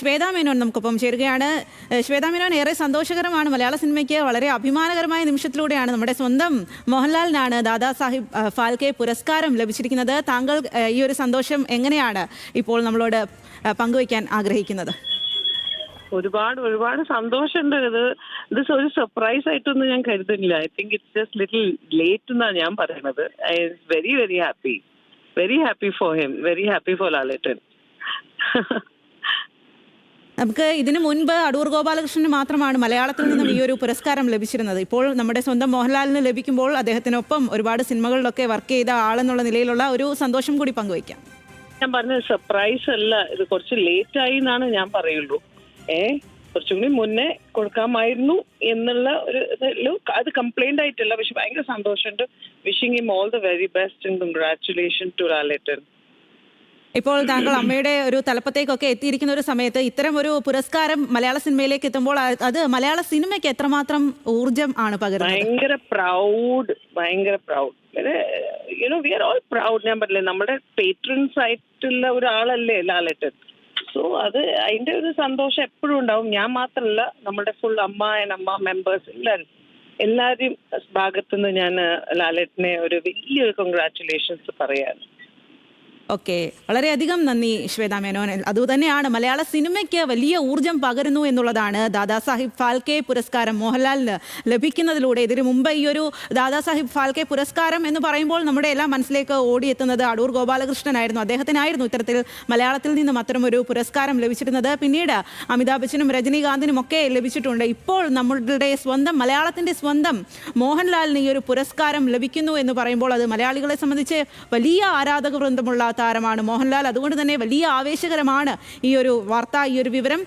ശ്വേതാ മേനോൻ നമുക്കൊപ്പം ചേരുകയാണ്. ശ്വേതാ മേനോൻ, ഏറെ സന്തോഷകരമാണ്. മലയാള സിനിമയ്ക്ക് വളരെ അഭിമാനകരമായ നിമിഷത്തിലൂടെയാണ് നമ്മുടെ സ്വന്തം മോഹൻലാലിനാണ് ദാദാ സാഹിബ് ഫാൽക്കെ പുരസ്കാരം ലഭിച്ചിരിക്കുന്നത്. താങ്കൾ ഈ ഒരു സന്തോഷം എങ്ങനെയാണ് ഇപ്പോൾ നമ്മളോട് പങ്കുവയ്ക്കാൻ ആഗ്രഹിക്കുന്നത്? ഒരുപാട് സന്തോഷമുണ്ട്. ഇത് ഒരു സർപ്രൈസ് ആയിട്ടൊന്നും ഞാൻ കരുതുന്നില്ല. I think it's just little late എന്നാണ് ഞാൻ പറയുന്നത്. I am very happy for him, very happy for Lalettan. നമുക്ക് ഇതിനു മുൻപ് അടൂർ ഗോപാലകൃഷ്ണന് മാത്രമാണ് മലയാളത്തിൽ നിന്നും ഈ ഒരു പുരസ്കാരം ലഭിച്ചിരുന്നത്. ഇപ്പോൾ നമ്മുടെ സ്വന്തം മോഹൻലാലിന് ലഭിക്കുമ്പോൾ അദ്ദേഹത്തിനൊപ്പം ഒരുപാട് സിനിമകളിലൊക്കെ വർക്ക് ചെയ്ത ആളെന്നുള്ള നിലയിലുള്ള ഒരു സന്തോഷം കൂടി പങ്കുവയ്ക്കാം. ഞാൻ പറഞ്ഞത് സർപ്രൈസ് അല്ല, ഇത് കുറച്ച് ലേറ്റ് ആയി എന്നാണ് ഞാൻ പറയുള്ളൂ. കുറച്ചും കൂടി മുന്നേ കൊടുക്കാമായിരുന്നു എന്നുള്ള ഒരു അത് കംപ്ലൈന്റ് ആയിട്ടല്ല, പക്ഷെ ഭയങ്കര സന്തോഷമുണ്ട്. Wishing him all the very best and congratulation to Lalettan. ഇപ്പോൾ താങ്കൾ അമ്മയുടെ ഒരു തലപ്പത്തേക്കൊക്കെ എത്തിയിരിക്കുന്ന ഒരു സമയത്ത് ഇത്തരം ഒരു പുരസ്കാരം മലയാള സിനിമയിലേക്ക് എത്തുമ്പോൾ അത് മലയാള സിനിമയ്ക്ക് എത്രമാത്രം ഊർജം ആണ് പകരുന്നത്? ഭയങ്കര proud. We are all proud. ഞാൻ പറഞ്ഞില്ലേ, നമ്മുടെ പേട്രൻസ് ആയിട്ടുള്ള ഒരാളല്ലേ ലാലേട്ടൻ. സോ അതിന്റെ ഒരു സന്തോഷം എപ്പോഴും ഉണ്ടാവും. ഞാൻ മാത്രമല്ല, നമ്മുടെ ഫുൾ അമ്മ മെമ്പേഴ്സ് എല്ലാവരും ഭാഗത്തുനിന്ന് ഞാൻ ലാലേട്ടനെ ഒരു വലിയൊരു കൺഗ്രാറ്റുലേഷൻസ് പറയാണ്. ഓക്കെ, വളരെയധികം നന്ദി ശ്വേതാ മേനോൻ. അതുതന്നെയാണ് മലയാള സിനിമയ്ക്ക് വലിയ ഊർജം പകരുന്നു എന്നുള്ളതാണ് ദാദാ സാഹിബ് ഫാൽക്കെ പുരസ്കാരം മോഹൻലാലിന് ലഭിക്കുന്നതിലൂടെ. ഇതിനു മുമ്പ് ഈ ഒരു ദാദാ സാഹിബ് ഫാൽക്കെ പുരസ്കാരം എന്ന് പറയുമ്പോൾ നമ്മുടെ എല്ലാം മനസ്സിലേക്ക് ഓടിയെത്തുന്നത് അടൂർ ഗോപാലകൃഷ്ണനായിരുന്നു. അദ്ദേഹത്തിനായിരുന്നു ഇത്തരത്തിൽ മലയാളത്തിൽ നിന്നും അത്തരമൊരു പുരസ്കാരം ലഭിച്ചിരുന്നത്. പിന്നീട് അമിതാഭ് ബച്ചനും രജനീകാന്തിനും ഒക്കെ ലഭിച്ചിട്ടുണ്ട്. ഇപ്പോൾ നമ്മളുടെ സ്വന്തം മലയാളത്തിൻ്റെ സ്വന്തം മോഹൻലാലിന് ഈ ഒരു പുരസ്കാരം ലഭിക്കുന്നു എന്ന് പറയുമ്പോൾ അത് മലയാളികളെ സംബന്ധിച്ച് വലിയ ആരാധക വൃന്ദമുള്ള താരമാണ് മോഹൻലാൽ. അതുകൊണ്ട് തന്നെ വലിയ ആവേശകരമാണ് ഈ ഒരു വാർത്ത, ഈ ഒരു വിവരം.